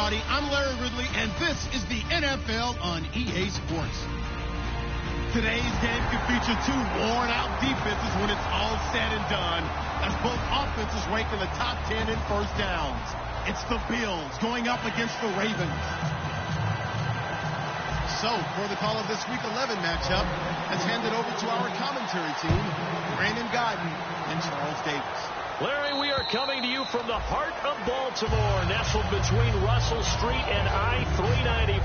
everybody. I'm Larry Ridley, and this is the NFL on EA Sports. Today's game can feature two worn-out defenses when it's all said and done, as both offenses rank in the top 10 in first downs. It's the Bills going up against the Ravens. So, for the call of this Week 11 matchup, let's hand it over to our commentary team, Brandon Godden and Charles Davis. Larry, we are coming to you from the heart of Baltimore, nestled between Russell Street and I-395.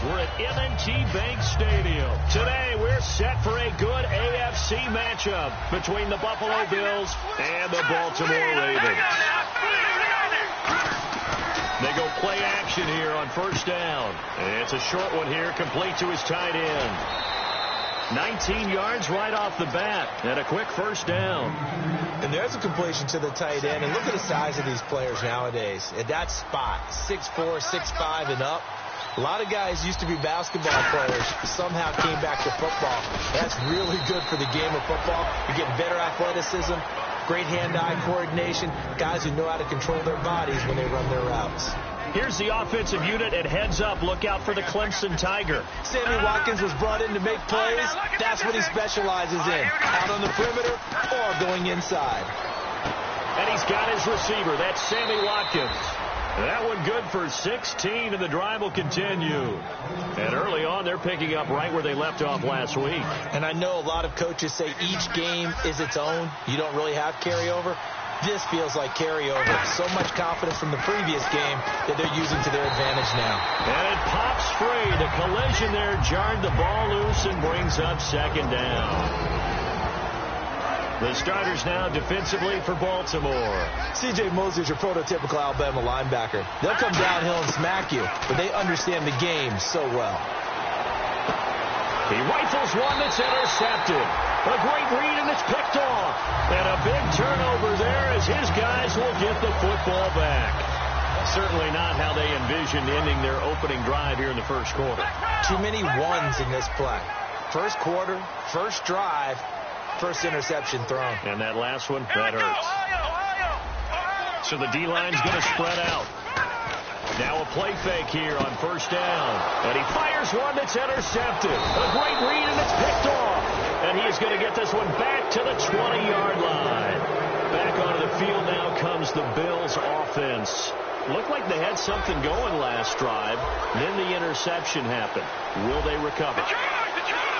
We're at M&T Bank Stadium. Today, we're set for a good AFC matchup between the Buffalo Bills and the Baltimore Ravens. They go play action here on first down. And it's a short one here, complete to his tight end. 19 yards right off the bat, and a quick first down. And there's a completion to the tight end, and look at the size of these players nowadays. At that spot, 6'4", 6'5", and up. A lot of guys used to be basketball players, somehow came back to football. That's really good for the game of football. You get better athleticism, great hand-eye coordination, guys who know how to control their bodies when they run their routes. Here's the offensive unit at heads up. Look out for the Clemson Tiger. Sammy Watkins was brought in to make plays. That's what he specializes in, out on the perimeter or going inside. And he's got his receiver. That's Sammy Watkins. That one good for 16, and the drive will continue. And early on, they're picking up right where they left off last week. And I know a lot of coaches say each game is its own. You don't really have carryover. This feels like carryover. So much confidence from the previous game that they're using to their advantage now. And it pops free. The collision there jarred the ball loose and brings up second down. The starters now defensively for Baltimore. C.J. Mosley's your prototypical Alabama linebacker. They'll come downhill and smack you, but they understand the game so well. He rifles one that's intercepted. A great read, and it's picked off. And a big turnover there as his guys will get the football back. Certainly not how they envisioned ending their opening drive here in the first quarter. Too many ones in this play. First quarter, first drive, first interception thrown. And that last one, that hurts. So the D-line's going to spread out. Now a play fake here on first down. And he fires one that's intercepted. A great read, and it's picked off. And he's going to get this one back to the 20-yard line. Back onto the field now comes the Bills offense. Looked like they had something going last drive. Then the interception happened. Will they recover?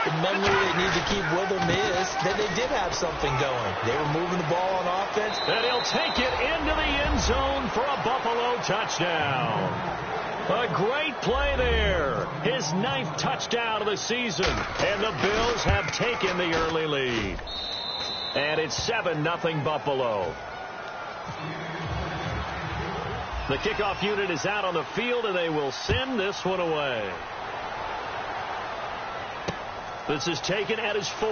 The memory they need to keep with them is that they did have something going. They were moving the ball on offense. And he'll take it into the end zone for a Buffalo touchdown. A great play there. His 9th touchdown of the season. And the Bills have taken the early lead. And it's 7-0 Buffalo. The kickoff unit is out on the field, and they will send this one away. This is taken at his 4.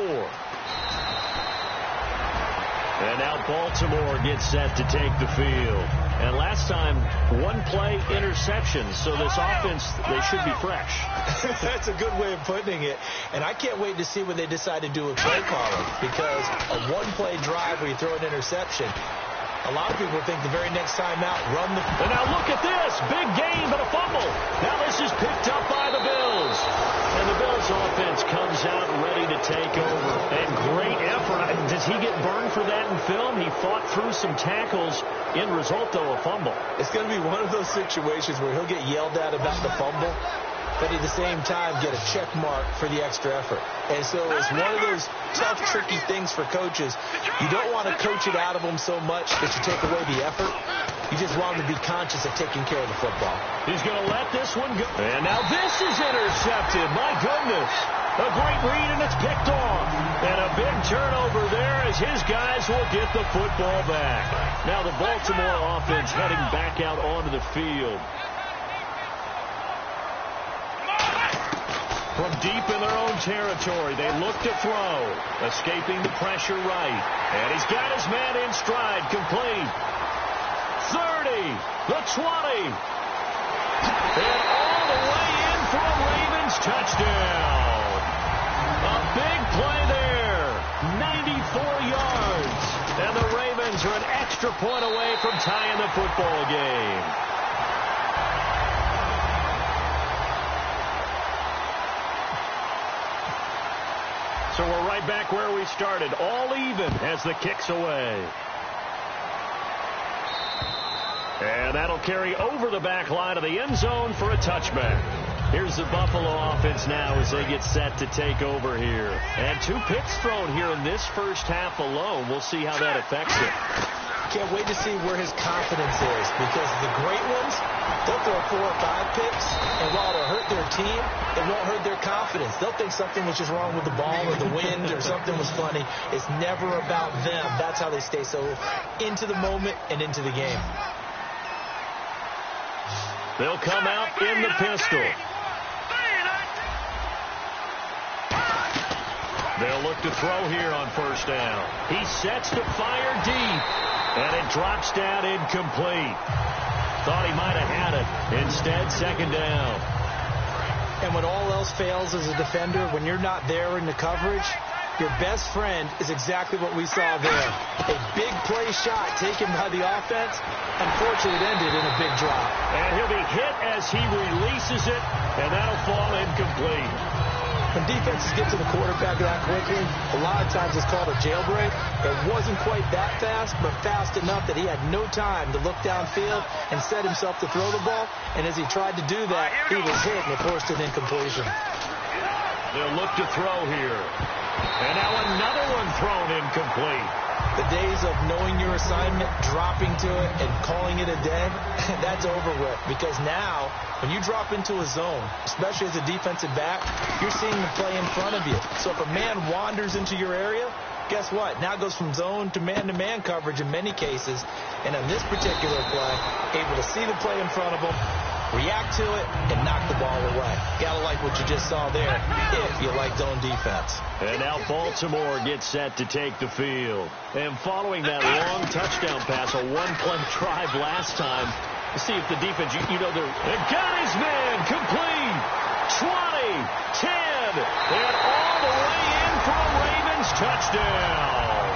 And now Baltimore gets set to take the field. And last time, one play interception. So this offense, they should be fresh. That's a good way of putting it. And I can't wait to see when they decide to do a play calling. Because a one-play drive where you throw an interception, a lot of people think the very next time out, run the... And now look at this. Big gain, but a fumble. Now this is picked up by the Bills. And the Bills offense comes out ready to take over. And great effort. Does he get burned for that in film? He fought through some tackles. End result, though, a fumble. It's going to be one of those situations where he'll get yelled at about the fumble, but at the same time get a check mark for the extra effort. And so it's one of those tough, tricky things for coaches. You don't want to coach it out of them so much that you take away the effort. You just want them to be conscious of taking care of the football. He's going to let this one go. And now this is intercepted. My goodness. A great read, and it's picked off. And a big turnover there as his guys will get the football back. Now the Baltimore offense heading back out onto the field. From deep in their own territory, they look to throw. Escaping the pressure right. And he's got his man in stride, complete. 30, the 20. And all the way in for a Ravens touchdown. A big play there. 94 yards. And the Ravens are an extra point away from tying the football game. So we're right back where we started, all even as the kick's away. And that'll carry over the back line of the end zone for a touchback. Here's the Buffalo offense now as they get set to take over here. And 2 picks thrown here in this first half alone. We'll see how that affects it. Can't wait to see where his confidence is, because the great ones, they'll throw 4 or 5 picks, and while it'll hurt their team, it won't hurt their confidence. They'll think something was just wrong with the ball or the wind or something was funny. It's never about them. That's how they stay so into the moment and into the game. They'll come out in the pistol. They'll look to throw here on first down. He sets to fire deep, and it drops down incomplete. Thought he might have had it. Instead, second down. And when all else fails as a defender, when you're not there in the coverage, your best friend is exactly what we saw there. A big play shot taken by the offense. Unfortunately, it ended in a big drop. And he'll be hit as he releases it, and that'll fall incomplete. When defenses get to the quarterback that quickly, a lot of times it's called a jailbreak. It wasn't quite that fast, but fast enough that he had no time to look downfield and set himself to throw the ball. And as he tried to do that, he was hit, and it forced an incompletion. They'll look to throw here. And now another one thrown incomplete. The days of knowing your assignment, dropping to it, and calling it a day, that's over with. Because now, when you drop into a zone, especially as a defensive back, you're seeing the play in front of you. So if a man wanders into your area, guess what? Now it goes from zone to man-to-man coverage in many cases. And on this particular play, able to see the play in front of him, react to it, and knock the ball away. Gotta like what you just saw there, if you like zone defense. And now Baltimore gets set to take the field. And following that long touchdown pass, a one-play drive last time, see if the defense, you know, they've got his man complete. 20, 10, and all the way in for a Ravens touchdown.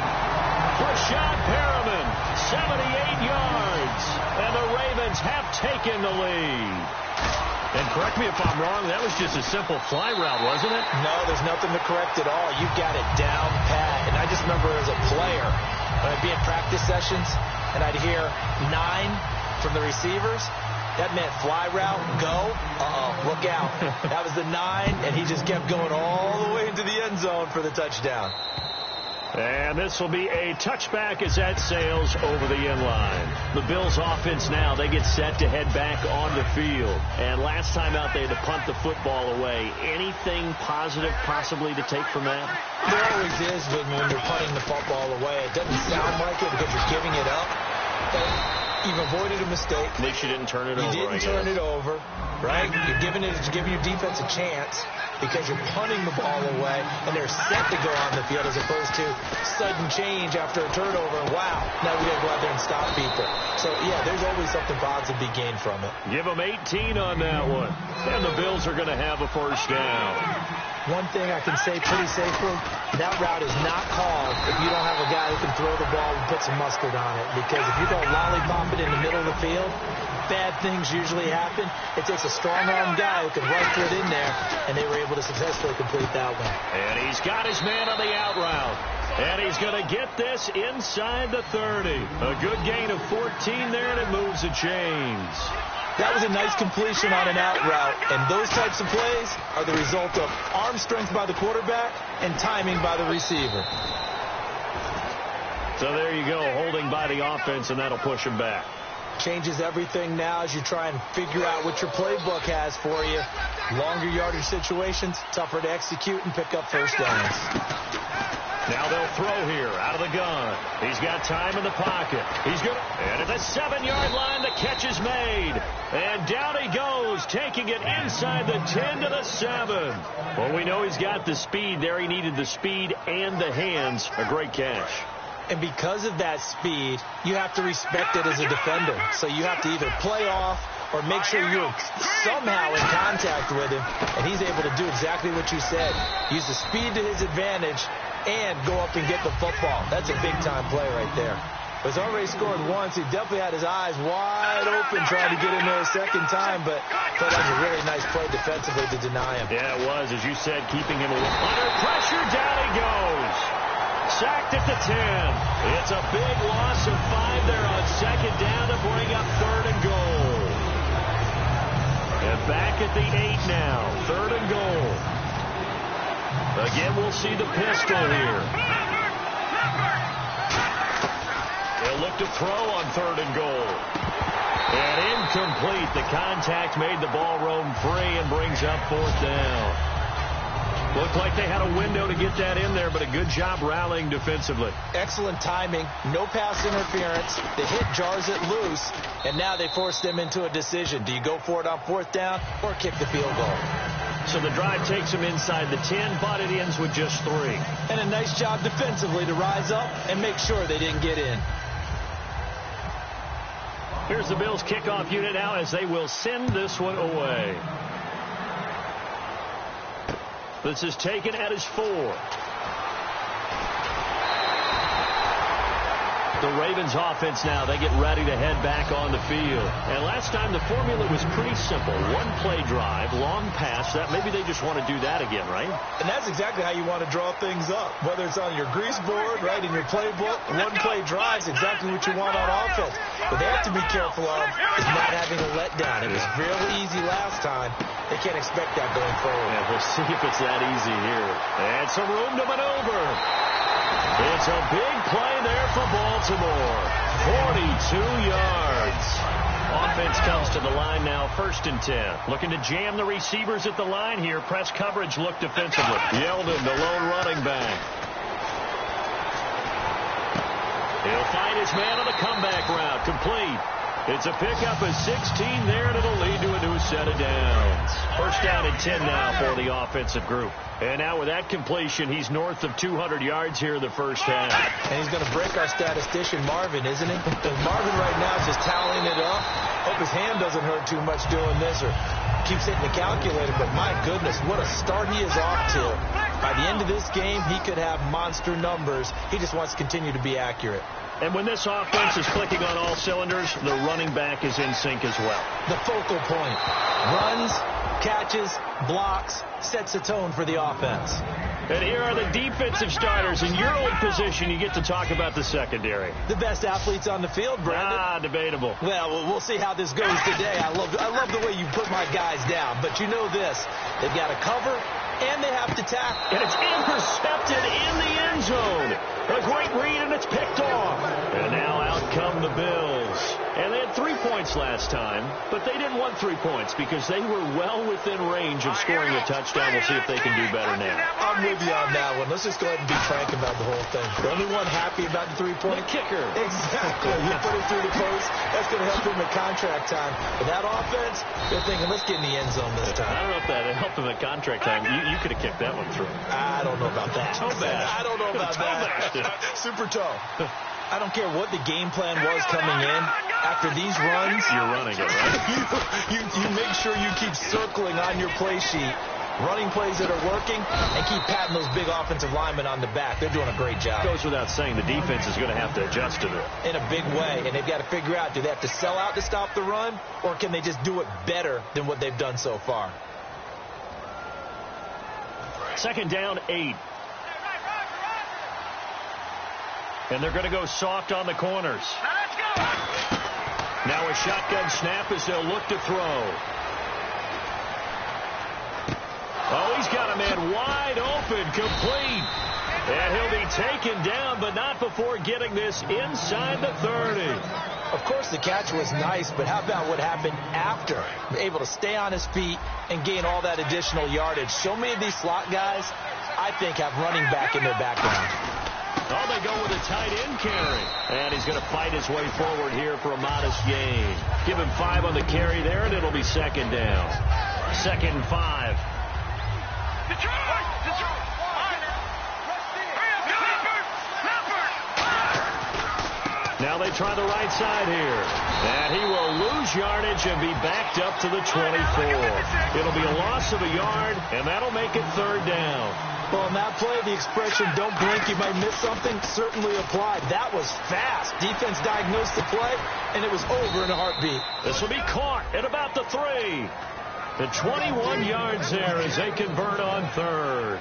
Rashad Perriman, 78 yards, and the Ravens have taken the lead. And correct me if I'm wrong, that was just a simple fly route, wasn't it? No, there's nothing to correct at all. You've got it down pat. And I just remember as a player, when I'd be in practice sessions, and I'd hear 9 from the receivers, that meant fly route, go, look out. That was the 9, and he just kept going all the way into the end zone for the touchdown. And this will be a touchback as that sails over the end line. The Bills offense now, they get set to head back on the field. And last time out, they had to punt the football away. Anything positive possibly to take from that? There always is when you're punting the football away. It doesn't sound like it because you're giving it up. You've avoided a mistake. At least you didn't turn it over. You didn't turn it over, right? You're giving your defense a chance because you're punting the ball away, and they're set to go on the field as opposed to sudden change after a turnover. Wow, now we got to go out there and stop people. So, yeah, there's always something positive to be gained from it. Give them 18 on that one, and the Bills are going to have a first down. One thing I can say pretty safely, that route is not called if you don't have a guy who can throw the ball and put some mustard on it. Because if you go lollipop it in the middle of the field, bad things usually happen. It takes a strong-arm guy who can rifle it in there, and they were able to successfully complete that one. And he's got his man on the out route. And he's going to get this inside the 30. A good gain of 14 there, and it moves the chains. That was a nice completion on an out route, and those types of plays are the result of arm strength by the quarterback and timing by the receiver. So there you go, holding by the offense, and that'll push him back. Changes everything now as you try and figure out what your playbook has for you. Longer yardage situations, tougher to execute and pick up first downs. Now they'll throw here out of the gun. He's got time in the pocket. He's good. And at the 7-yard line, the catch is made. And down he goes, taking it inside the 10 to the 7. Well, we know he's got the speed there. He needed the speed and the hands. A great catch. And because of that speed, you have to respect it as a defender. So you have to either play off or make sure you're somehow in contact with him. And he's able to do exactly what you said. Use the speed to his advantage and go up and get the football. That's a big-time play right there. Was already scored once. He definitely had his eyes wide open trying to get in there a second time, but that was a really nice play defensively to deny him. Yeah, it was, as you said, keeping him under pressure. Down he goes. Sacked at the 10. It's a big loss of 5 there on second down to bring up 3rd and goal. And back at the 8 now. 3rd and goal. Again, we'll see the pistol here. They'll look to throw on 3rd and goal. And incomplete. The contact made the ball roam free and brings up 4th down. Looked like they had a window to get that in there, but a good job rallying defensively. Excellent timing. No pass interference. The hit jars it loose, and now they force them into a decision. Do you go for it on 4th down or kick the field goal? So the drive takes them inside the 10, but it ends with just 3. And a nice job defensively to rise up and make sure they didn't get in. Here's the Bills kickoff unit now as they will send this one away. This is taken at his 4. The Ravens offense now, they get ready to head back on the field. And last time the formula was pretty simple. 1-play drive, long pass. That maybe they just want to do that again, right? And that's exactly how you want to draw things up. Whether it's on your grease board, right, in your playbook, 1-play drive is exactly what you want on offense. What they have to be careful of is not having a letdown. It was really easy last time. They can't expect that going forward. Yeah, we'll see if it's that easy here. And some room to maneuver. It's a big play there for Baltimore. 42 yards. Offense comes to the line now, 1st and 10. Looking to jam the receivers at the line here. Press coverage look defensively. Yeldon, the lone running back. He'll find his man on the comeback route. Complete. It's a pickup of 16 there, and it'll lead to a new set of downs. 1st down and 10 now for the offensive group. And now with that completion, he's north of 200 yards here in the 1st half. And he's going to break our statistician, Marvin, isn't he? Marvin right now is just tallying it up. Hope his hand doesn't hurt too much doing this or keeps hitting the calculator. But my goodness, what a start he is off to. By the end of this game, he could have monster numbers. He just wants to continue to be accurate. And when this offense is clicking on all cylinders, the running back is in sync as well. The focal point. Runs, catches, blocks, sets a tone for the offense. And here are the defensive starters. In your old position, you get to talk about the secondary. The best athletes on the field, Brandon. Debatable. Well, we'll see how this goes today. I love the way you put my guys down. But you know this. They've got to cover, and they have to tackle. And it's intercepted in the end zone. A great read, and it's picked off. And now out come the Bills. And they had 3 points last time, but they didn't want 3 points because they were well within range of scoring a touchdown. We'll see if they can do better now. I'm with you on that one. Let's just go ahead and be frank about the whole thing. The only one happy about the 3-point kicker. Exactly. You put him through the post. That's going to help him at contract time. But that offense, they're thinking, let's get in the end zone this time. I don't know if that helped him at contract time. You could have kicked that one through. I don't know about that. Toe bash. I don't know about that. Super toe. I don't care what the game plan was coming in. After these runs, you're running it, right? you make sure you keep circling on your play sheet, running plays that are working, and keep patting those big offensive linemen on the back. They're doing a great job. Goes without saying, the defense is going to have to adjust to it. In a big way, and they've got to figure out, do they have to sell out to stop the run, or can they just do it better than what they've done so far? 2nd down, 8. And they're going to go soft on the corners. Now a shotgun snap as they'll look to throw. Oh, he's got a man wide open, complete. And he'll be taken down, but not before getting this inside the 30. Of course, the catch was nice, but how about what happened after? Able to stay on his feet and gain all that additional yardage. So many of these slot guys, I think, have running back in their background. Oh, they go with a tight end carry. And he's going to fight his way forward here for a modest gain. Give him 5 on the carry there, and it'll be 2nd down. 2nd and 5. Now they try the right side here. And he will lose yardage and be backed up to the 24. It'll be a loss of a yard, and that'll make it 3rd down. Well, on that play, the expression, don't blink, you might miss something, certainly applied. That was fast. Defense diagnosed the play, and it was over in a heartbeat. This will be caught at about the 3. The 21 yards there as they convert on third.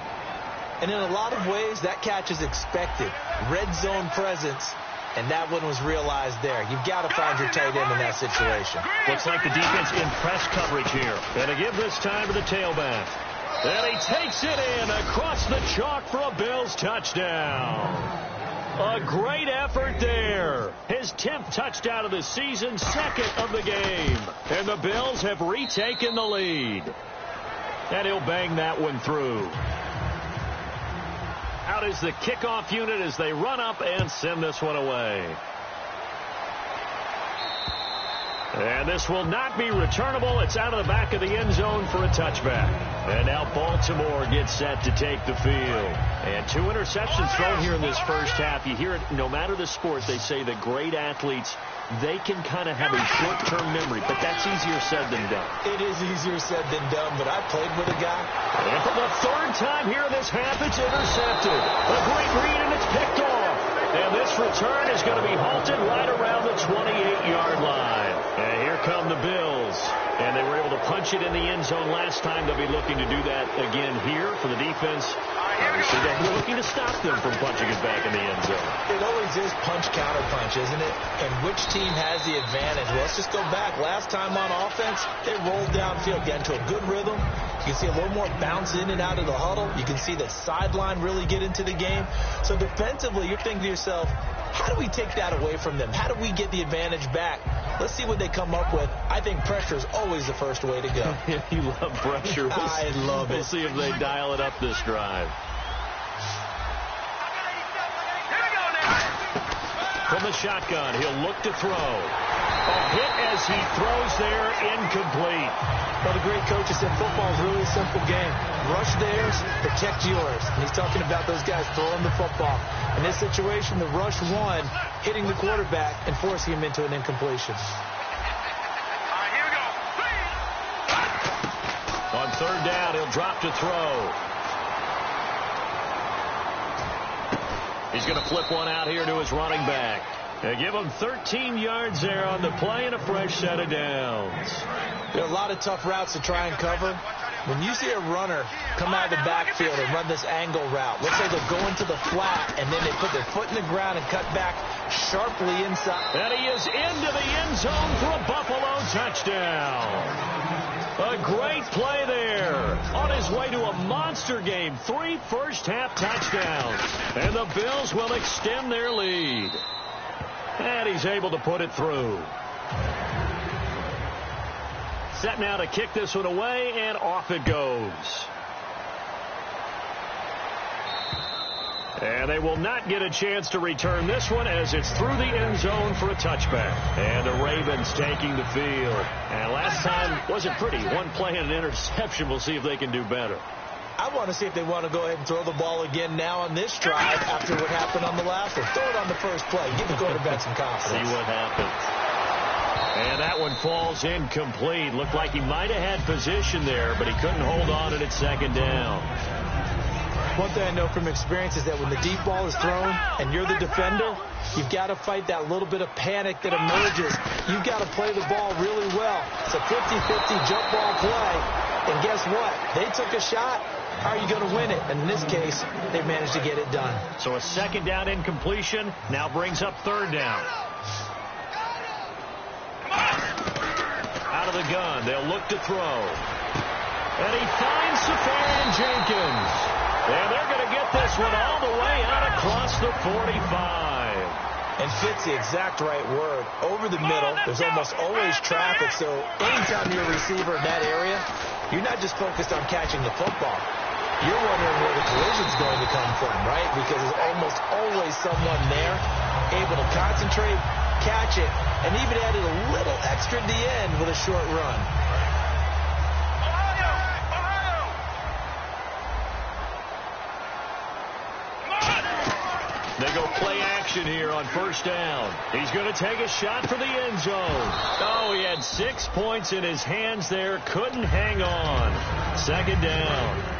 And in a lot of ways, that catch is expected. Red zone presence, and that one was realized there. You've got to find your tight end in that situation. Looks like the defense in press coverage here. And to give this time to the tailback. And he takes it in across the chalk for a Bills touchdown. A great effort there. His 10th touchdown of the season, 2nd of the game. And the Bills have retaken the lead. And he'll bang that one through. Out is the kickoff unit as they run up and send this one away. And this will not be returnable. It's out of the back of the end zone for a touchback. And now Baltimore gets set to take the field. And 2 interceptions thrown here in this first half. You hear it no matter the sport. They say the great athletes, they can kind of have a short-term memory. But that's easier said than done. It is easier said than done, but I played with a guy. And for the 3rd time here in this half, it's intercepted. A great read, and it's picked off. And this return is going to be halted right around the 28-yard line. And here come the Bills. And they were able to punch it in the end zone last time. They'll be looking to do that again here for the defense. Obviously, they're looking to stop them from punching it back in the end zone. It always is punch-counter-punch, isn't it? And which team has the advantage? Well, let's just go back. Last time on offense, they rolled downfield, get into a good rhythm. You can see a little more bounce in and out of the huddle. You can see the sideline really get into the game. So defensively, you're thinking to yourself, how do we take that away from them? How do we get the advantage back? Let's see what they come up with. I think pressure is always the first way to go. You love pressure. I love it. We'll see if they dial it up this drive. From the shotgun, he'll look to throw. A hit as he throws there, incomplete. Well, the great coach has said football is really a simple game. Rush theirs, protect yours. And he's talking about those guys throwing the football. In this situation, the rush one, hitting the quarterback and forcing him into an incompletion. Here we go. On 3rd down, he'll drop to throw. He's going to flip one out here to his running back. They give him 13 yards there on the play and a fresh set of downs. There are a lot of tough routes to try and cover. When you see a runner come out of the backfield and run this angle route, let's say they'll go into the flat and then they put their foot in the ground and cut back sharply inside. And he is into the end zone for a Buffalo touchdown. A great play there. On his way to a monster game. 3 first-half touchdowns. And the Bills will extend their lead. And he's able to put it through. Set now to kick this one away, and off it goes. And they will not get a chance to return this one as it's through the end zone for a touchback. And the Ravens taking the field. And last time wasn't pretty. One play and an interception. We'll see if they can do better. I want to see if they want to go ahead and throw the ball again now on this drive after what happened on the last one. Throw it on the first play. Give the quarterback some confidence. See what happens. And that one falls incomplete. Looked like he might have had position there, but he couldn't hold on to it at 2nd down. One thing I know from experience is that when the deep ball is thrown and you're the defender, you've got to fight that little bit of panic that emerges. You've got to play the ball really well. It's a 50-50 jump ball play. And guess what? They took a shot. How are you going to win it? And in this case, they've managed to get it done. So a 2nd down incompletion now brings up 3rd down. Out of the gun, they'll look to throw. And he finds Safarian Jenkins. And they're going to get this one all the way out across the 45. And fits the exact right word. Over the middle, there's almost always traffic. So anytime you're a receiver in that area, you're not just focused on catching the football. You're wondering where the collision's going to come from, right? Because there's almost always someone there able to concentrate, catch it, and even added a little extra at the end with a short run. They go play action here on 1st down. He's going to take a shot for the end zone. Oh, he had 6 points in his hands there. Couldn't hang on. 2nd down.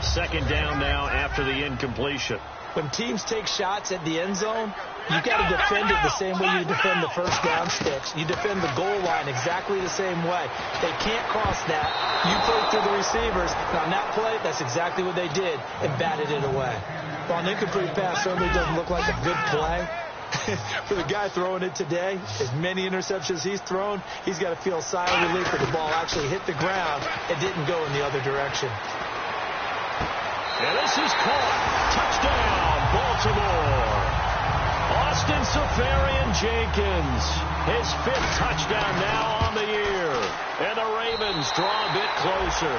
Second down now after the incompletion. When teams take shots at the end zone, you got to defend it the same way you defend the first down sticks. You defend the goal line exactly the same way. They can't cross that. You play through the receivers. And on that play, that's exactly what they did and batted it away. While an incomplete pass certainly doesn't look like a good play, for the guy throwing it today, as many interceptions he's thrown, he's got to feel a sigh of relief that the ball actually hit the ground and didn't go in the other direction. And this is caught. Touchdown, Baltimore. Austin Seferian-Jenkins, his 5th touchdown now on the year. And the Ravens draw a bit closer.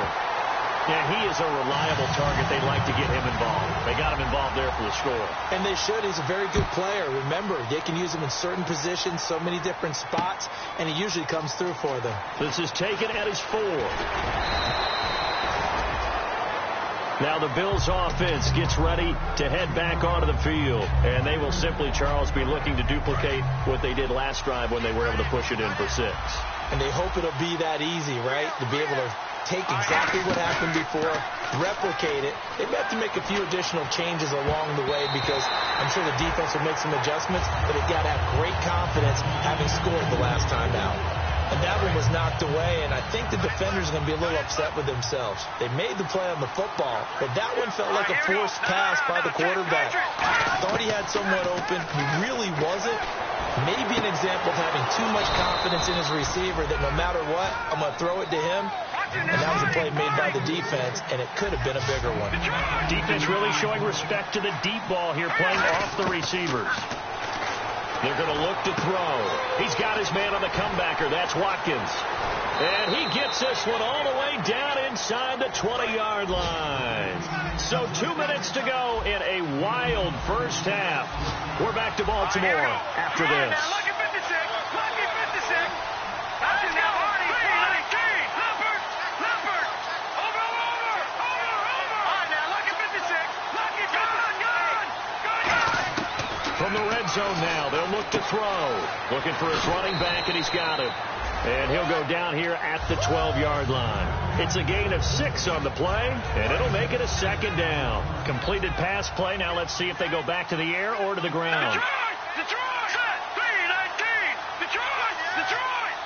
Yeah, he is a reliable target. They like to get him involved. They got him involved there for the score. And they should. He's a very good player. Remember, they can use him in certain positions, so many different spots, and he usually comes through for them. This is taken at his 4. Now the Bills offense gets ready to head back onto the field. And they will simply, Charles, be looking to duplicate what they did last drive when they were able to push it in for 6. And they hope it'll be that easy, right? To be able to take exactly what happened before, replicate it. They may have to make a few additional changes along the way because I'm sure the defense will make some adjustments, but they've got to have great confidence having scored the last time out. And that one was knocked away, and I think the defenders are going to be a little upset with themselves. They made the play on the football, but that one felt like a forced pass by the quarterback. Thought he had someone open. He really wasn't. Maybe an example of having too much confidence in his receiver that no matter what, I'm going to throw it to him. And that was a play made by the defense, and it could have been a bigger one. Defense really showing respect to the deep ball here, playing off the receivers. They're going to look to throw. He's got his man on the comebacker. That's Watkins. And he gets this one all the way down inside the 20-yard line. So 2 minutes to go in a wild first half. We're back to Baltimore after this. Lucky 56. Lucky 56. That's it now. 319. Leopard. Over. All right, now, lucky 56. Lucky, gun. From the red zone now, they'll look to throw. Looking for his running back, and he's got him. And he'll go down here at the 12-yard line. It's a gain of 6 on the play, and it'll make it a second down. Completed pass play. Now let's see if they go back to the air or to the ground. Detroit! 319! Detroit!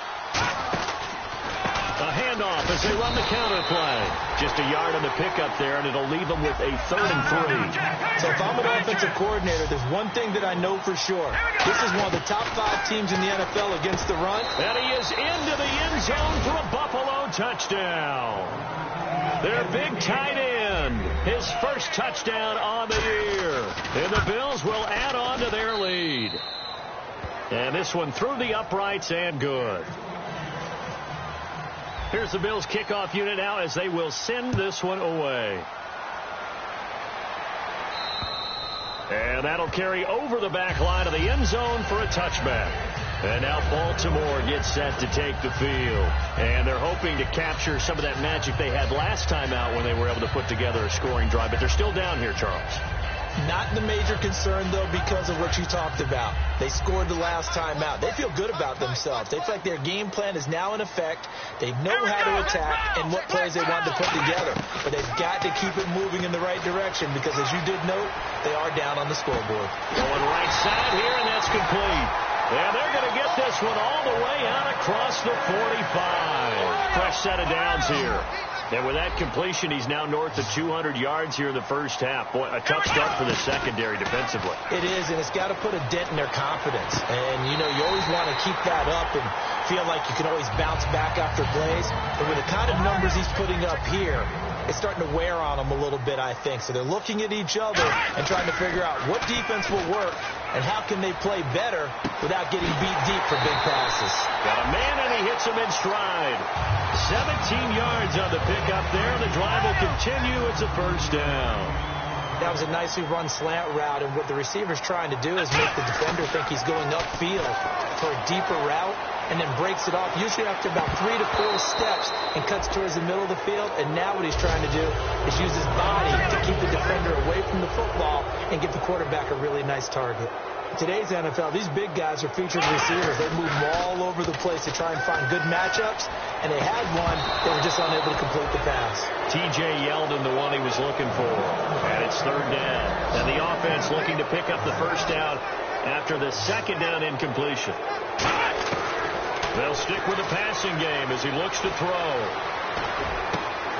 A handoff as they run the counter play. Just a yard on the pickup there, and it'll leave them with a 3rd and 3. So if I'm an offensive coordinator, there's one thing that I know for sure. This is one of the top 5 teams in the NFL against the run. And he is into the end zone for a Buffalo touchdown. Their big tight end, his first touchdown on the year. And the Bills will add on to their lead. And this one through the uprights and good. Here's the Bills kickoff unit now as they will send this one away. And that'll carry over the back line of the end zone for a touchback. And now Baltimore gets set to take the field. And they're hoping to capture some of that magic they had last time out when they were able to put together a scoring drive. But they're still down here, Charles. Not the major concern, though, because of what you talked about. They scored the last time out. They feel good about themselves. They feel like their game plan is now in effect. They know how to attack and what plays they want to put together. But they've got to keep it moving in the right direction because, as you did note, they are down on the scoreboard. Going right side here, and that's complete. And they're going to get this one all the way out across the 45. Fresh set of downs here. And with that completion, he's now north of 200 yards here in the first half. Boy, a tough start for the secondary defensively. It is, and it's got to put a dent in their confidence. And, you know, you always want to keep that up and feel like you can always bounce back after plays. But with the kind of numbers he's putting up here, it's starting to wear on them a little bit, I think. So they're looking at each other and trying to figure out what defense will work and how can they play better without getting beat deep for big passes. Got a man, and he hits him in stride. 17 yards on the pickup there. The drive will continue. It's a first down. That was a nicely run slant route, and what the receiver's trying to do is make the defender think he's going upfield for a deeper route. and then breaks it off, usually after about 3 to 4 steps, and cuts towards the middle of the field. And now what he's trying to do is use his body to keep the defender away from the football and give the quarterback a really nice target. In today's NFL, these big guys are featured receivers. They move all over the place to try and find good matchups, and they had one. They were just unable to complete the pass. T.J. Yeldon, the one he was looking for. And it's third down. And the offense looking to pick up the first down after the second down incompletion. They'll stick with the passing game as he looks to throw.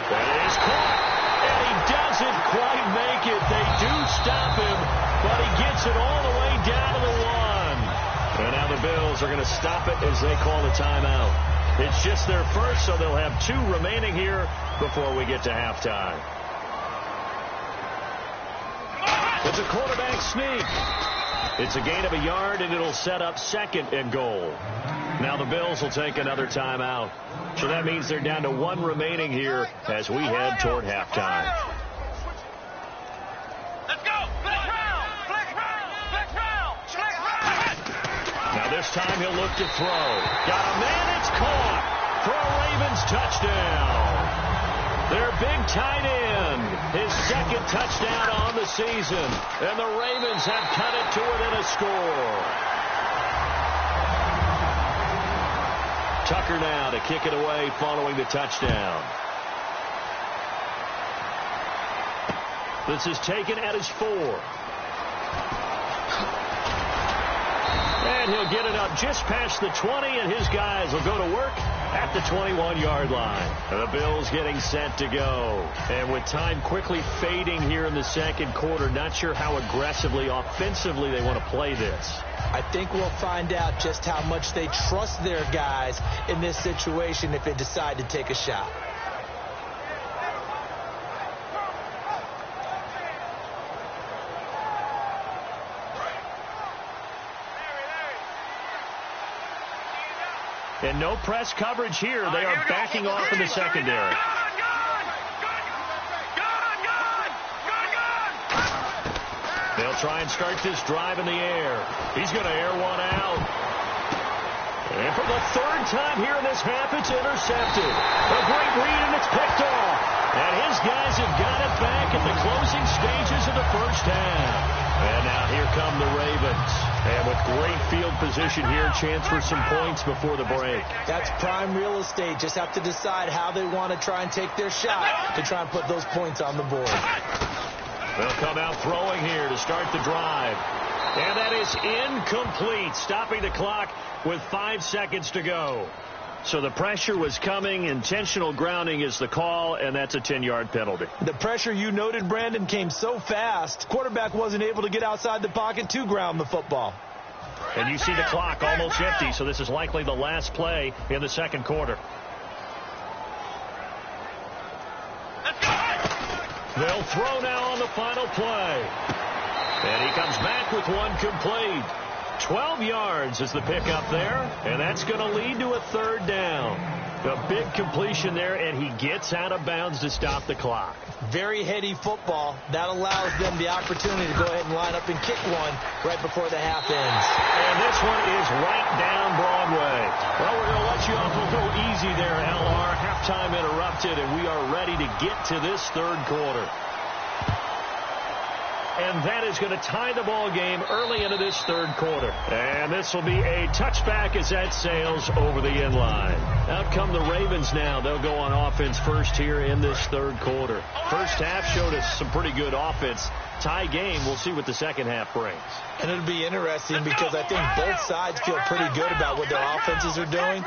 That is caught. And he doesn't quite make it. They do stop him, but he gets it all the way down to the 1. And now the Bills are going to stop it as they call the timeout. It's just their first, so they'll have 2 remaining here before we get to halftime. It's a quarterback sneak. It's a gain of a yard, and it'll set up 2nd and goal. Now the Bills will take another timeout. So that means they're down to 1 remaining here as we head toward halftime. Let's go! Flex round! Flex round! Flex round! Flex round! Now this time he'll look to throw. Got a man, it's caught for a Ravens touchdown. Their big tight end, his 2nd touchdown on the season. And the Ravens have cut it to it in a score. Tucker now to kick it away following the touchdown. This is taken at his 4. And he'll get it up just past the 20, and his guys will go to work at the 21-yard line. The Bills getting set to go. And with time quickly fading here in the second quarter, not sure how aggressively, offensively they want to play this. I think we'll find out just how much they trust their guys in this situation if they decide to take a shot. And no press coverage here. They are backing off in the secondary. They'll try and start this drive in the air. He's going to air one out. And for the 3rd time here in this half, it's intercepted. A great read, and it's picked off. And his guys have got it back at the closing stages of the first half. And now here come the Ravens. And with great field position here, chance for some points before the break. That's prime real estate. Just have to decide how they want to try and take their shot to try and put those points on the board. They'll come out throwing here to start the drive. And that is incomplete, stopping the clock with 5 seconds to go. So the pressure was coming. Intentional grounding is the call, and that's a 10-yard penalty. The pressure you noted, Brandon, came so fast, quarterback wasn't able to get outside the pocket to ground the football. And you see the clock almost empty, so this is likely the last play in the second quarter. They'll throw now on the final play. And he comes back with one complete. 12 yards is the pickup there, and that's going to lead to a 3rd down. A big completion there, and he gets out of bounds to stop the clock. Very heady football. That allows them the opportunity to go ahead and line up and kick one right before the half ends. And this one is right down Broadway. Well, we're going to let you off a little easy there, LR. Halftime interrupted, and we are ready to get to this 3rd quarter. And that is going to tie the ball game early into this 3rd quarter. And this will be a touchback as that sails over the end line. Out come the Ravens now. They'll go on offense first here in this 3rd quarter. First half showed us some pretty good offense. Tie game. We'll see what the second half brings. And it'll be interesting because I think both sides feel pretty good about what their offenses are doing.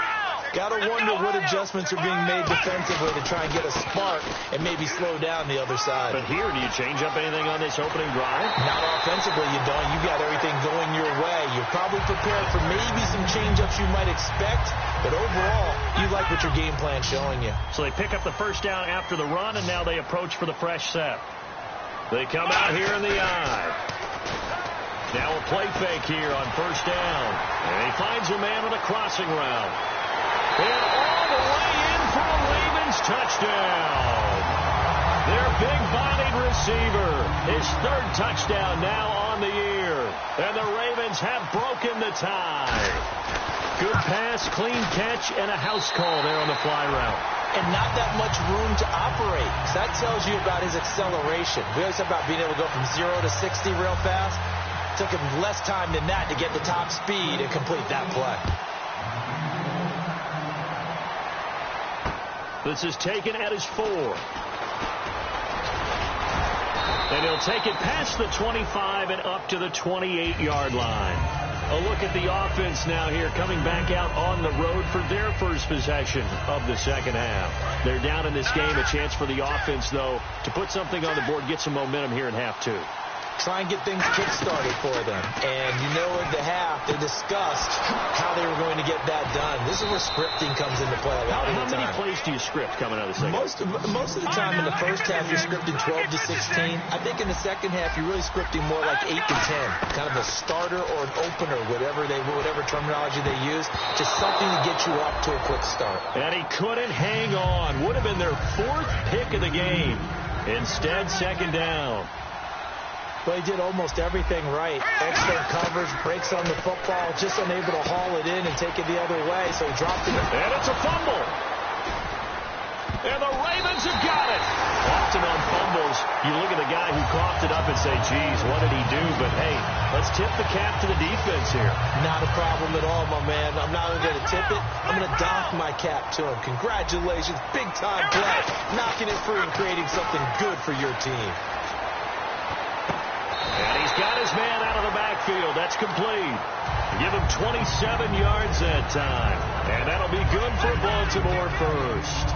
Got to wonder what adjustments are being made defensively to try and get a spark and maybe slow down the other side. But here, do you change up anything on this opening drive? Not offensively, you don't. You got everything going your way. You're probably prepared for maybe some change-ups you might expect, but overall, you like what your game plan's showing you. So they pick up the first down after the run, and now they approach for the fresh set. They come out here in the eye. Now a play fake here on first down. And he finds a man on a crossing route. And all the way in for a Ravens touchdown. Their big-bodied receiver. His 3rd touchdown now on the year. And the Ravens have broken the tie. Good pass, clean catch, and a house call there on the fly route. And not that much room to operate. So that tells you about his acceleration. We always talk about being able to go from 0 to 60 real fast. It took him less time than that to get the top speed and complete that play. This is taken at his 4. And he'll take it past the 25 and up to the 28-yard line. A look at the offense now here, coming back out on the road for their first possession of the second half. They're down in this game. A chance for the offense, though, to put something on the board, get some momentum here in half 2. Try and get things kick-started for them. And you know at the half, they discussed how they were going to get that done. This is where scripting comes into play a lot of the time. How many plays do you script coming out of the second half? Most of the time in the first half, you're scripting 12 to 16. I think in the second half, you're really scripting more like 8 to 10. Kind of a starter or an opener, whatever terminology they use. Just something to get you off to a quick start. And he couldn't hang on. Would have been their 4th pick of the game. Instead, second down. Well, he did almost everything right. Excellent coverage, breaks on the football, just unable to haul it in and take it the other way, so he dropped it. And it's a fumble. And the Ravens have got it. Often on fumbles, you look at the guy who coughed it up and say, geez, what did he do? But, hey, let's tip the cap to the defense here. Not a problem at all, my man. I'm not only going to tip it, I'm going to dock my cap to him. Congratulations, big-time play. Knocking it free and creating something good for your team. And he's got his man out of the backfield. That's complete. Give him 27 yards that time. And that'll be good for Baltimore first.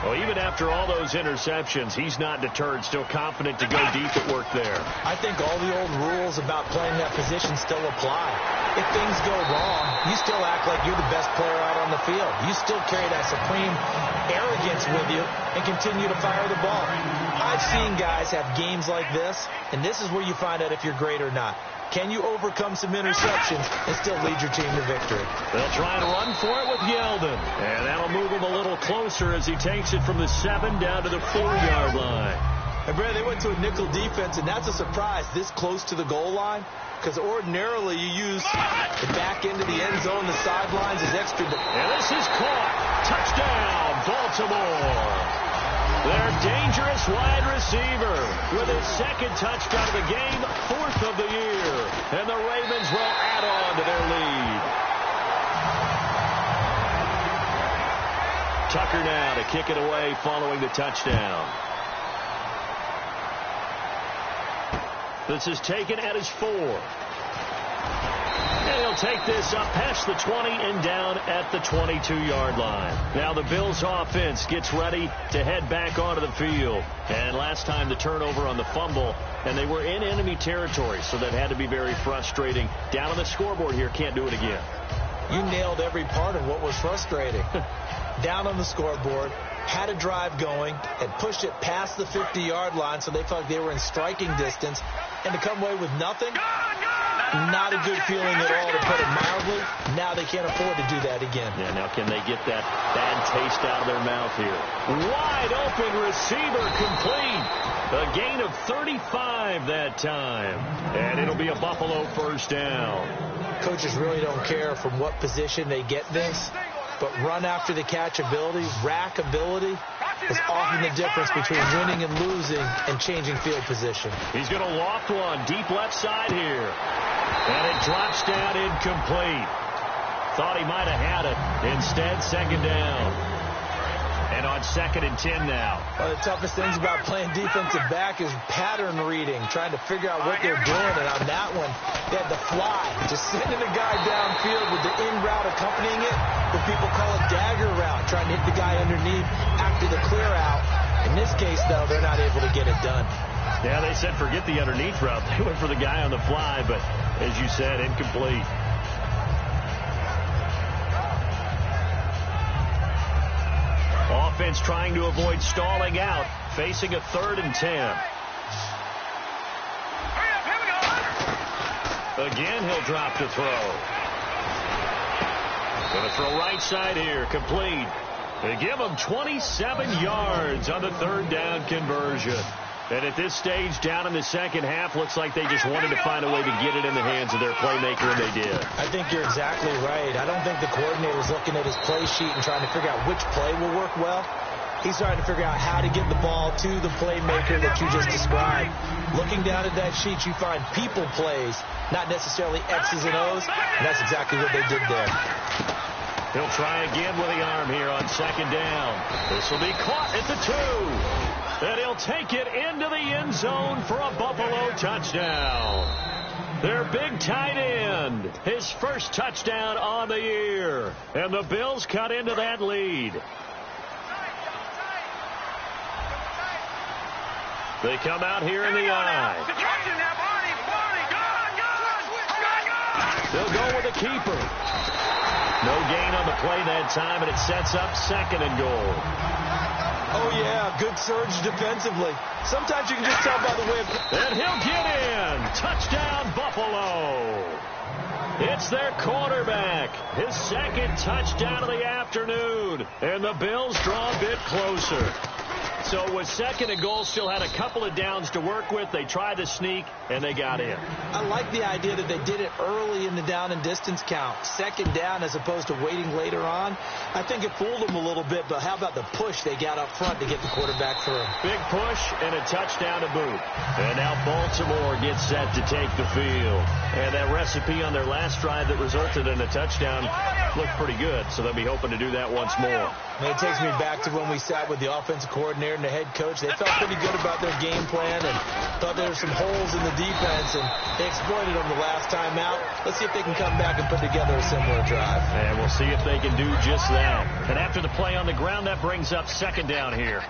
Well, even after all those interceptions, he's not deterred, still confident to go deep at work there. I think all the old rules about playing that position still apply. If things go wrong, you still act like you're the best player out on the field. You still carry that supreme arrogance with you and continue to fire the ball. I've seen guys have games like this, and this is where you find out if you're great or not. Can you overcome some interceptions and still lead your team to victory? They'll try and run for it with Yeldon. And that'll move him a little closer as he takes it from the 7 down to the 4-yard line. And, Brad, they went to a nickel defense, and that's a surprise this close to the goal line. Because ordinarily you use the back end of the end zone, the sidelines as extra. And this is caught. Touchdown, Baltimore. Their dangerous wide receiver with his 2nd touchdown of the game, 4th of the year. And the Ravens will add on to their lead. Tucker now to kick it away following the touchdown. This is taken at his 4. And he'll take this up past the 20 and down at the 22-yard line. Now the Bills offense gets ready to head back onto the field. And last time the turnover on the fumble, and they were in enemy territory, so that had to be very frustrating. Down on the scoreboard here, can't do it again. You nailed every part of what was frustrating. Down on the scoreboard, had a drive going, and pushed it past the 50-yard line so they felt like they were in striking distance, and to come away with nothing, not a good feeling at all, to put it mildly. Now they can't afford to do that again. Yeah, now can they get that bad taste out of their mouth here? Wide open receiver complete. A gain of 35 that time. And it'll be a Buffalo first down. Coaches really don't care from what position they get this, but run after the catch ability, rack ability, is often the difference between winning and losing and changing field position. He's going to loft one deep left side here. And it drops down incomplete. Thought he might have had it. Instead, second down. And on 2nd and 10 now. One of the toughest things about playing defensive back is pattern reading, trying to figure out what they're doing. And on that one, they had the fly, just sending a guy downfield with the in route accompanying it, what people call a dagger route, trying to hit the guy underneath after the clear out. In this case, though, they're not able to get it done. Yeah, they said forget the underneath route. They went for the guy on the fly, but as you said, incomplete. Offense trying to avoid stalling out, facing a 3rd and 10. Again, he'll drop to throw. Going to throw right side here, complete. They give him 27 yards on the 3rd down conversion. And at this stage, down in the second half, looks like they just wanted to find a way to get it in the hands of their playmaker, and they did. I think you're exactly right. I don't think the coordinator's looking at his play sheet and trying to figure out which play will work well. He's trying to figure out how to get the ball to the playmaker that you just described. Looking down at that sheet, you find people plays, not necessarily X's and O's, and that's exactly what they did there. He'll try again with the arm here on second down. This will be caught at the 2. And he'll take it into the end zone for a Buffalo touchdown. Their big tight end, his first touchdown on the year. And the Bills cut into that lead. They come out here in the eye. They'll go with the keeper. No gain on the play that time, and it sets up second and goal. Oh, yeah, good surge defensively. Sometimes you can just tell by the way of... And he'll get in. Touchdown, Buffalo. It's their quarterback. His second touchdown of the afternoon. And the Bills draw a bit closer. So with second and goal, still had a couple of downs to work with. They tried to sneak, and they got in. I like the idea that they did it early in the down and distance count. Second down as opposed to waiting later on. I think it fooled them a little bit, but how about the push they got up front to get the quarterback through? Big push and a touchdown to boot. And now Baltimore gets set to take the field. And that recipe on their last drive that resulted in a touchdown looked pretty good, so they'll be hoping to do that once more. And it takes me back to when we sat with the offensive coordinator and the head coach. They felt pretty good about their game plan and thought there were some holes in the defense, and they exploited them the last time out. Let's see if they can come back and put together a similar drive. And we'll see if they can do just that. And after the play on the ground, that brings up second down here.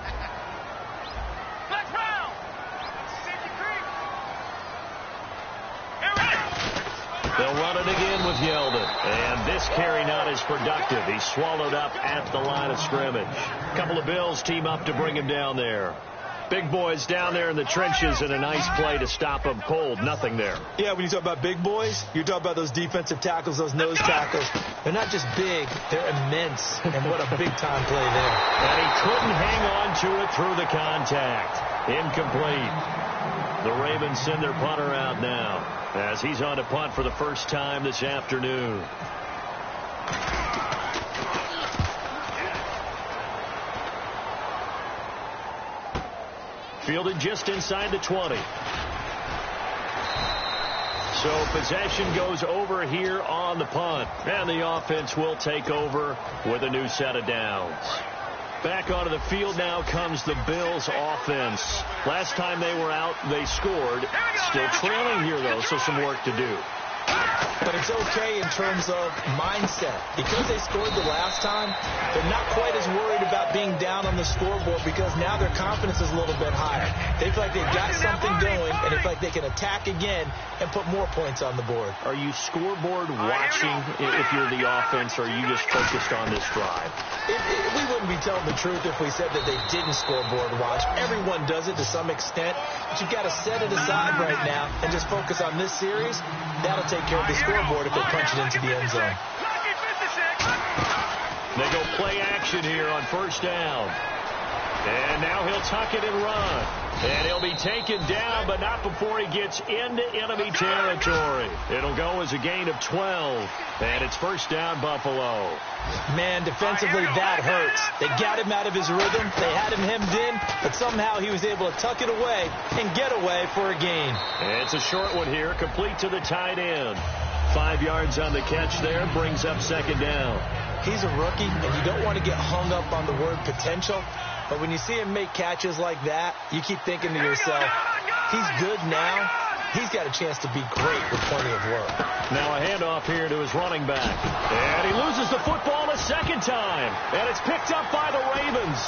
They'll run it again with Yeldon. And this carry not as productive. He's swallowed up at the line of scrimmage. A couple of Bills team up to bring him down there. Big boys down there in the trenches, and a nice play to stop him cold. Nothing there. Yeah, when you talk about big boys, you're talking about those defensive tackles, those nose tackles. They're not just big, they're immense. And what a big-time play there. And he couldn't hang on to it through the contact. Incomplete. The Ravens send their punter out now, as he's on to punt for the first time this afternoon. Fielded just inside the 20. So possession goes over here on the punt. And the offense will take over with a new set of downs. Back onto the field now comes the Bills offense. Last time they were out, they scored. Still trailing here, though, so some work to do. But it's okay in terms of mindset. Because they scored the last time, they're not quite as worried about being down on the scoreboard because now their confidence is a little bit higher. They feel like they've got something going, and they feel like they can attack again and put more points on the board. Are you scoreboard watching if you're the offense, or are you just focused on this drive? We wouldn't be telling the truth if we said that they didn't scoreboard watch. Everyone does it to some extent, but you've got to set it aside right now and just focus on this series. That'll take care of the scoreboard if they punch it into the end zone. They go play action here on first down. And now he'll tuck it and run. And he'll be taken down, but not before he gets into enemy territory. It'll go as a gain of 12. And it's first down, Buffalo. Man, defensively, that hurts. They got him out of his rhythm. They had him hemmed in, but somehow he was able to tuck it away and get away for a gain. And it's a short one here, complete to the tight end. 5 yards on the catch there, brings up second down. He's a rookie, and you don't want to get hung up on the word potential. But when you see him make catches like that, you keep thinking to yourself, he's good now. He's got a chance to be great with plenty of work. Now a handoff here to his running back. And he loses the football a second time. And it's picked up by the Ravens.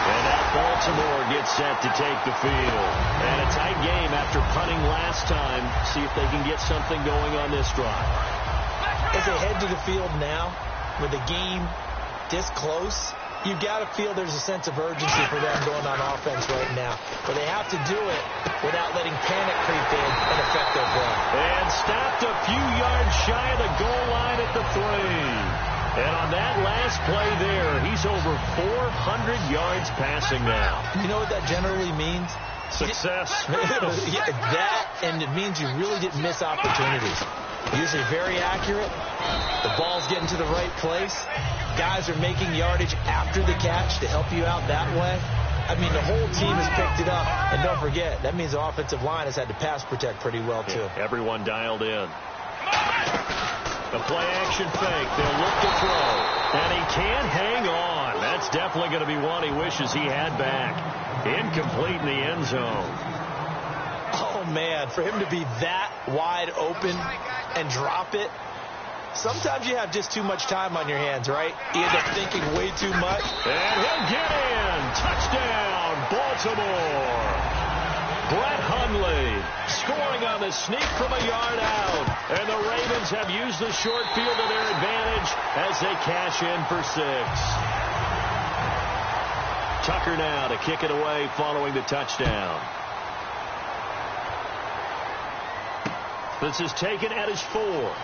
And now Baltimore gets set to take the field. And a tight game after punting last time. See if they can get something going on this drive. As they head to the field now, with the game this close, you've got to feel there's a sense of urgency for them going on offense right now. But they have to do it without letting panic creep in and affect their play. And stopped a few yards shy of the goal line at the 3. And on that last play there, he's over 400 yards passing now. You know what that generally means? Success. Yeah, that, and it means you really didn't miss opportunities. Usually very accurate. The ball's getting to the right place. Guys are making yardage after the catch to help you out that way. I mean, the whole team has picked it up. And don't forget, that means the offensive line has had to pass protect pretty well, too. Yeah, everyone dialed in. A play-action fake. They'll look to throw. And he can't hang on. That's definitely going to be one he wishes he had back. Incomplete in the end zone. Oh, man, for him to be that wide open and drop it. Sometimes you have just too much time on your hands, right? You end up thinking way too much. And he'll get in. Touchdown, Baltimore. Brett Hundley scoring on the sneak from a yard out. And the Ravens have used the short field to their advantage as they cash in for 6. Tucker now to kick it away following the touchdown. This is taken at his 4.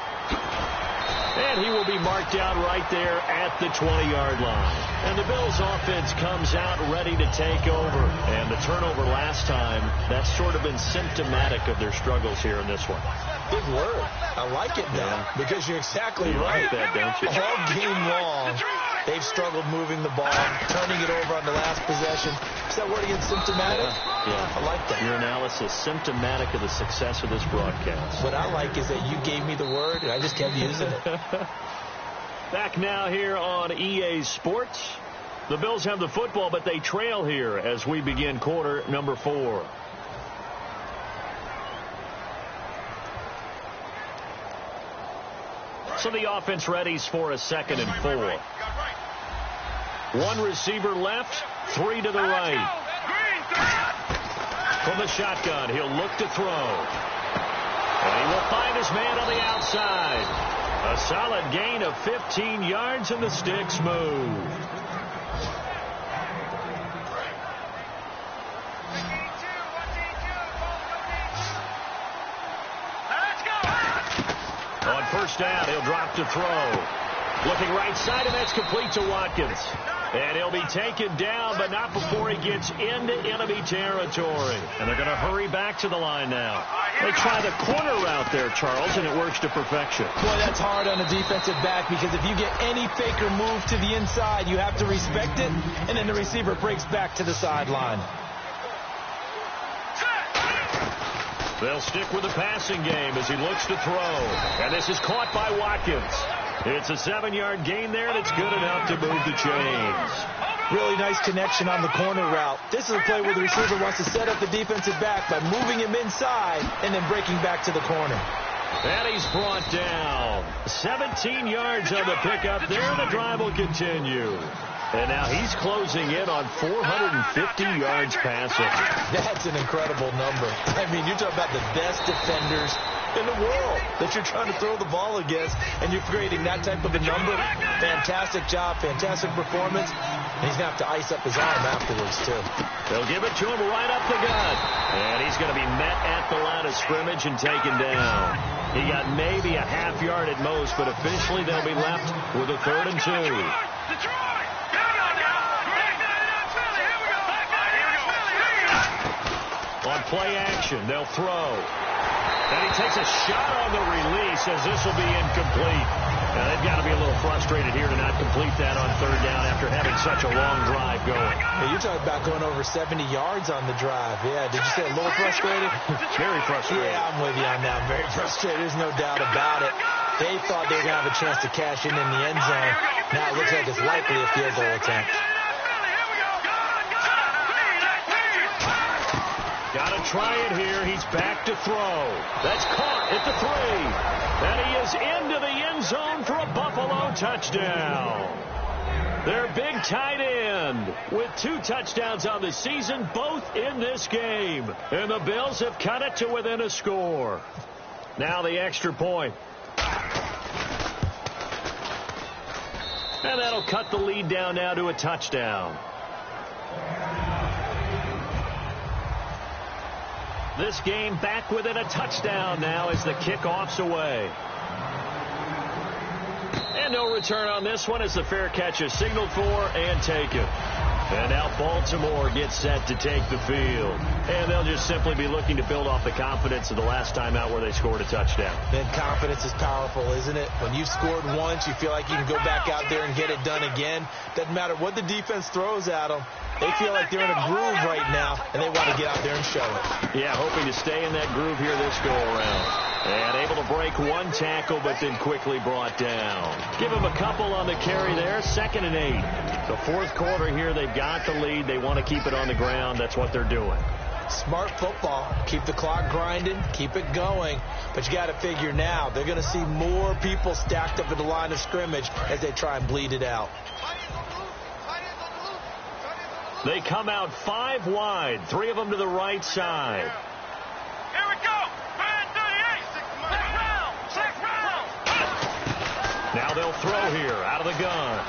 And he will be marked down right there at the 20-yard line. And the Bills offense comes out ready to take over. And the turnover last time, that's sort of been symptomatic of their struggles here in this one. Big word. I like it now because you're exactly right. Like that, don't you? All game long, they've struggled moving the ball, turning it over on the last possession. Is that word again, symptomatic? Yeah. I like that. Your analysis, symptomatic of the success of this broadcast. What I like is that you gave me the word, and I just kept using it. Back now here on EA Sports. The Bills have the football, but they trail here as we begin quarter number 4. So the offense readies for a 2nd and 4. One receiver left, 3 to the right. From the shotgun, he'll look to throw. And he will find his man on the outside. A solid gain of 15 yards, and the sticks move. On first down, he'll drop to throw. Looking right side, and that's complete to Watkins. And he'll be taken down, but not before he gets into enemy territory. And they're going to hurry back to the line now. They try the corner route there, Charles, and it works to perfection. Boy, that's hard on a defensive back because if you get any fake or move to the inside, you have to respect it, and then the receiver breaks back to the sideline. They'll stick with the passing game as he looks to throw. And this is caught by Watkins. It's a 7-yard gain there, and it's good enough to move the chains. Really nice connection on the corner route. This is a play where the receiver wants to set up the defensive back by moving him inside and then breaking back to the corner. And he's brought down. 17 yards on the pickup there, and the drive will continue. And now he's closing in on 450 yards passing. That's an incredible number. I mean, you're talking about the best defenders in the world that you're trying to throw the ball against, and you're creating that type of a number. Fantastic job, fantastic performance. And he's going to have to ice up his arm afterwards, too. They'll give it to him right up the gut. And he's going to be met at the line of scrimmage and taken down. He got maybe a half yard at most, but officially they'll be left with a 3rd and 2. On play action, they'll throw. And he takes a shot on the release as this will be incomplete. Now, they've got to be a little frustrated here to not complete that on 3rd down after having such a long drive going. Hey, you're talking about going over 70 yards on the drive. Yeah, did you say a little frustrated? Very frustrated. Yeah, I'm with you on that. Very frustrated. There's no doubt about it. They thought they were going to have a chance to cash in the end zone. Now it looks like it's likely a field goal attempt. Got to try it here. He's back to throw. That's caught at the 3. And he is into the end zone for a Buffalo touchdown. Their big tight end with 2 touchdowns on the season, both in this game. And the Bills have cut it to within a score. Now the extra point. And that'll cut the lead down now to a touchdown. This game back within a touchdown now as the kickoff's away. And no return on this one as the fair catch is signaled for and taken. And now Baltimore gets set to take the field. And they'll just simply be looking to build off the confidence of the last time out where they scored a touchdown. Then confidence is powerful, isn't it? When you've scored once, you feel like you can go back out there and get it done again. Doesn't matter what the defense throws at them. They feel like they're in a groove right now, and they want to get out there and show it. Yeah, hoping to stay in that groove here this go-around. And able to break one tackle, but then quickly brought down. Give him a couple on the carry there, 2nd and 8. The fourth quarter here, they've got the lead. They want to keep it on the ground. That's what they're doing. Smart football. Keep the clock grinding. Keep it going. But you got to figure now, they're going to see more people stacked up at the line of scrimmage as they try and bleed it out. They come out 5 wide, 3 of them to the right side. Here we go. 38. 6 round. Now they'll throw here out of the gun.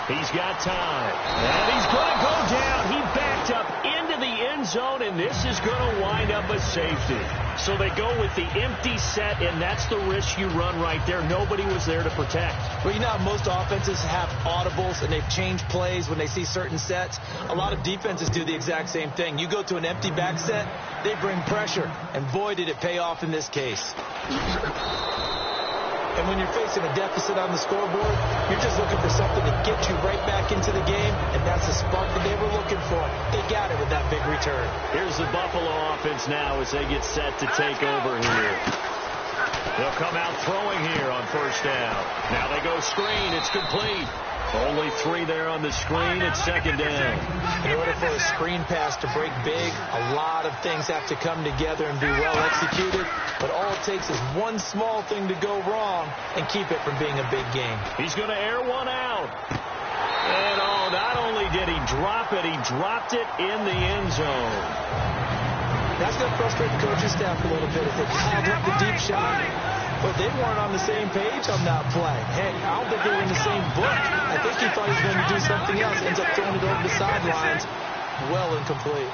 He's got time. And he's going to go down. He backed up into the end zone, and this is going to wind up a safety. So they go with the empty set, and that's the risk you run right there. Nobody was there to protect. Well, you know how most offenses have audibles, and they've changed plays when they see certain sets. A lot of defenses do the exact same thing. You go to an empty back set, they bring pressure, and boy, did it pay off in this case. And when you're facing a deficit on the scoreboard, you're just looking for something to get you right back into the game, and that's the spark that they were looking for. They got it with that big return. Here's the Buffalo offense now as they get set to take over here. They'll come out throwing here on 1st down. Now they go screen. It's complete. Only 3 there on the screen. It's 2nd down. In order for a screen pass to break big, a lot of things have to come together and be well executed. But all it takes is one small thing to go wrong and keep it from being a big game. He's going to air one out. And not only did he drop it, he dropped it in the end zone. That's going to frustrate the coaching staff a little bit if they piled up the deep shot. But they weren't on the same page on that play. Hey, I don't think they were in the same book. I think he thought he was going to do something else. Ends up throwing it over the sidelines. Well incomplete.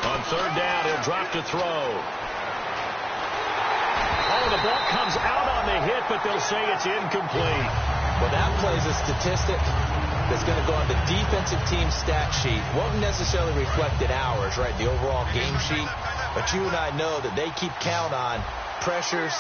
On 3rd down, he'll drop to throw. The ball comes out on the hit, but they'll say it's incomplete. Well, that plays a statistic that's going to go on the defensive team stat sheet. Won't necessarily reflect in ours, right, the overall game sheet. But you and I know that they keep count on pressures,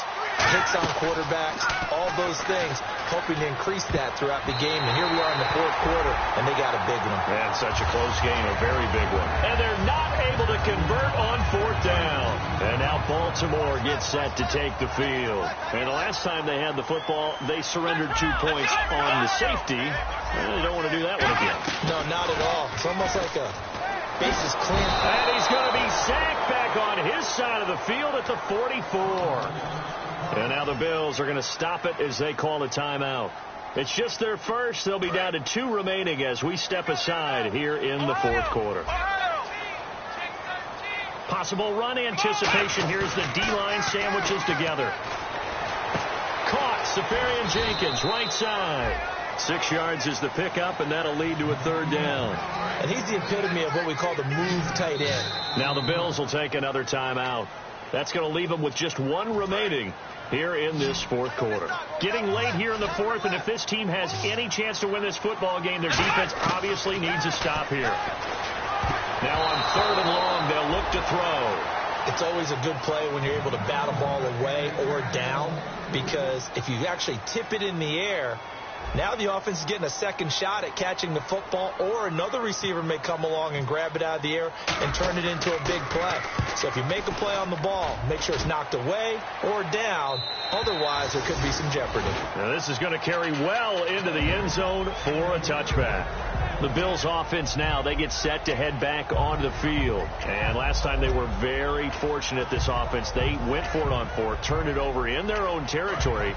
hits on quarterbacks, all those things, hoping to increase that throughout the game. And here we are in the 4th quarter, and they got a big one. And such a close game, a very big one. And they're not able to convert on 4th down. And now Baltimore gets set to take the field. And the last time they had the football, they surrendered 2 points on the safety. And they don't want to do that one again. No, not at all. It's almost like a bases clean. And he's going to be sacked back on his side of the field at the 44. And now the Bills are going to stop it as they call a timeout. It's just their first. They'll be down to 2 remaining as we step aside here in the 4th quarter. Possible run anticipation. Here's the D-line sandwiches together. Caught. Safarian Jenkins, right side. 6 yards is the pickup, and that'll lead to a 3rd down. And he's the epitome of what we call the move tight end. Now the Bills will take another timeout. That's going to leave them with just 1 remaining here in this 4th quarter. Getting late here in the 4th, and if this team has any chance to win this football game, their defense obviously needs a stop here. Now on 3rd and long, they'll look to throw. It's always a good play when you're able to bat a ball away or down, because if you actually tip it in the air, now the offense is getting a second shot at catching the football, or another receiver may come along and grab it out of the air and turn it into a big play. So if you make a play on the ball, make sure it's knocked away or down. Otherwise, there could be some jeopardy. Now this is going to carry well into the end zone for a touchback. The Bills offense now, they get set to head back onto the field. And last time they were very fortunate, this offense. They went for it on 4th, turned it over in their own territory,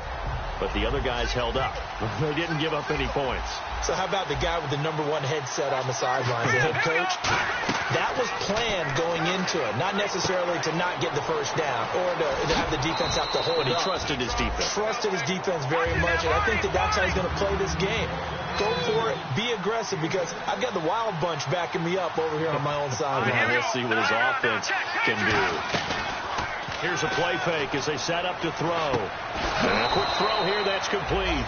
but the other guys held up. They didn't give up any points. So how about the guy with the #1 headset on the sidelines, the head coach? That was planned going into it, not necessarily to not get the first down or to have the defense have to hold it. But he trusted his defense. Trusted his defense very much, and I think that's how he's going to play this game. Go for it, be aggressive, because I've got the wild bunch backing me up over here on my own sideline. We'll see what his offense can do. Here's a play fake as they set up to throw. And a quick throw here, that's complete.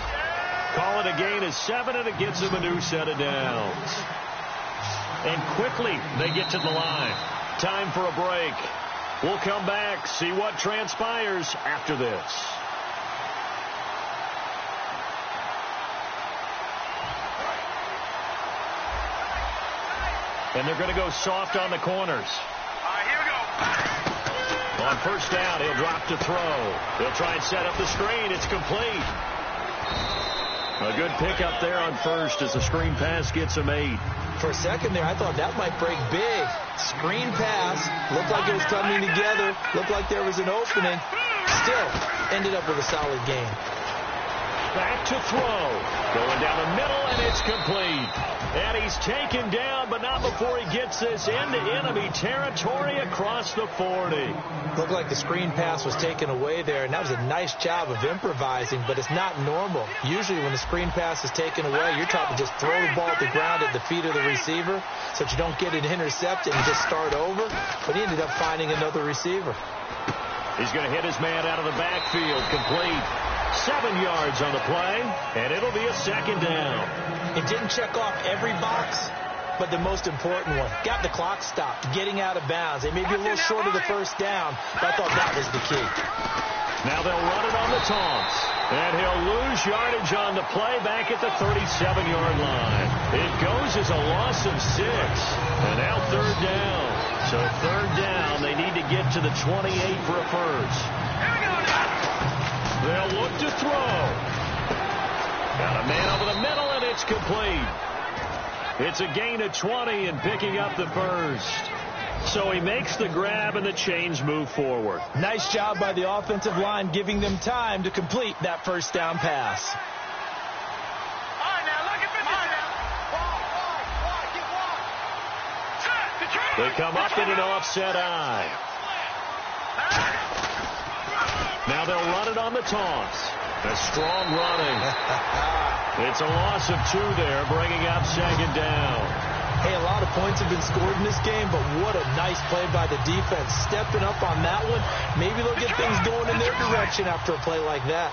Call it a gain of 7, and it gives them a new set of downs. And quickly they get to the line. Time for a break. We'll come back, see what transpires after this. And they're going to go soft on the corners. All right, here we go. On first down, he'll drop to throw. He'll try and set up the screen. It's complete. A good pickup there on first as the screen pass gets him 8. For a second there, I thought that might break big. Screen pass. Looked like it was coming together. Looked like there was an opening. Still ended up with a solid gain. Back to throw. Going down the middle, and it's complete. And he's taken down, but not before he gets this into enemy territory across the 40. Looked like the screen pass was taken away there, and that was a nice job of improvising, but it's not normal. Usually when the screen pass is taken away, you're taught to just throw the ball at the ground at the feet of the receiver so that you don't get it intercepted and just start over. But he ended up finding another receiver. He's going to hit his man out of the backfield. Complete. 7 yards on the play, and it'll be a second down. It didn't check off every box, but the most important one. Got the clock stopped, getting out of bounds. They may be a little short of the first down, but I thought that was the key. Now they'll run it on the taunts, and he'll lose yardage on the play back at the 37-yard line. It goes as a loss of 6, and now third down. So third down, they need to get to the 28 for a first. They'll look to throw. Got a man over the middle, and it's complete. It's a gain of 20 and picking up the first. So he makes the grab, and the chains move forward. Nice job by the offensive line, giving them time to complete that first down pass. All right, now, look at this. They come up in an offset eye. Now they'll run it on the taunts. A strong running. It's a loss of 2 there, bringing up second down. Hey, a lot of points have been scored in this game, but what a nice play by the defense. Stepping up on that one. Maybe they'll get things going in their direction after a play like that.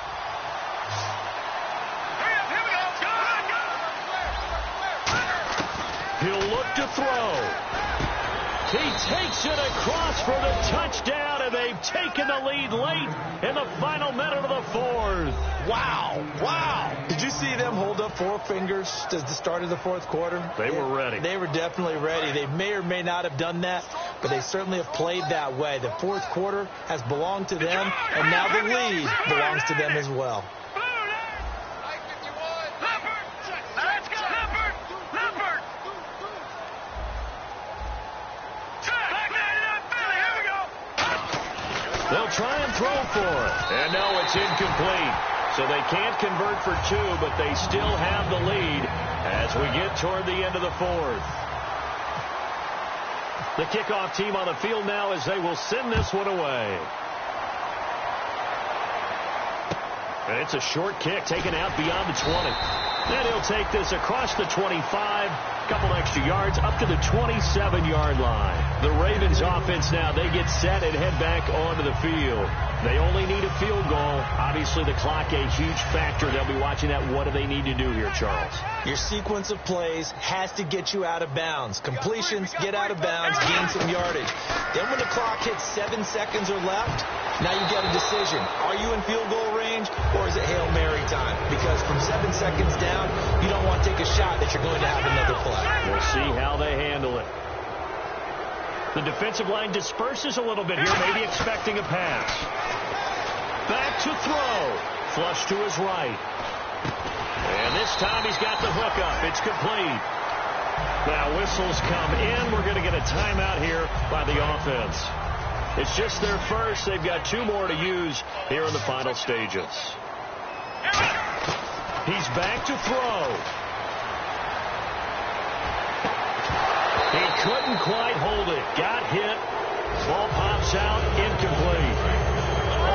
He'll look to throw. He takes it across for the touchdown, and they've taken the lead late in the final minute of the fourth. Wow. Wow. Did you see them hold up 4 fingers at the start of the fourth quarter? They were ready. They were definitely ready. They may or may not have done that, but they certainly have played that way. The fourth quarter has belonged to them, and now the lead belongs to them as well. They'll try and throw for it. And no, it's incomplete. So they can't convert for 2, but they still have the lead as we get toward the end of the fourth. The kickoff team on the field now as they will send this one away. And it's a short kick taken out beyond the 20. Then he'll take this across the 25, couple extra yards, up to the 27-yard line. The Ravens offense now, they get set and head back onto the field. They only need a field goal. Obviously, the clock a huge factor. They'll be watching that. What do they need to do here, Charles? Your sequence of plays has to get you out of bounds. Completions, get out of bounds, gain some yardage. Then when the clock hits 7 seconds or left, now you get a decision. Are you in field goal range, or is it Hail Mary time? Because from 7 seconds down, you don't want to take a shot that you're going to have another play. We'll see how they handle it. The defensive line disperses a little bit here, maybe expecting a pass. Back to throw. Flush to his right. And this time he's got the hook up. It's complete. Now whistles come in. We're going to get a timeout here by the offense. It's just their first. They've got 2 more to use here in the final stages. He's back to throw. He couldn't quite hold it. Got hit. Ball pops out. Incomplete.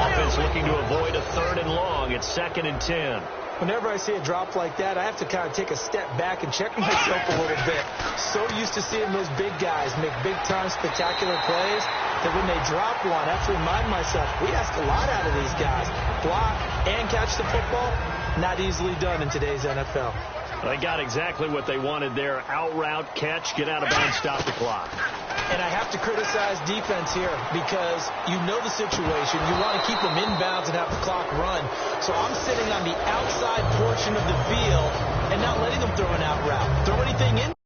Offense looking to avoid a 3rd and long. It's 2nd and 10. Whenever I see a drop like that, I have to kind of take a step back and check myself a little bit. So used to seeing those big guys make big-time spectacular plays that when they drop one, I have to remind myself, we ask a lot out of these guys. Block and catch the football, not easily done in today's NFL. They got exactly what they wanted there. Out route, catch, get out of bounds, stop the clock. And I have to criticize defense here because you know the situation. You want to keep them inbounds and have the clock run. So I'm sitting on the outside portion of the field and not letting them throw an out route. Throw anything in.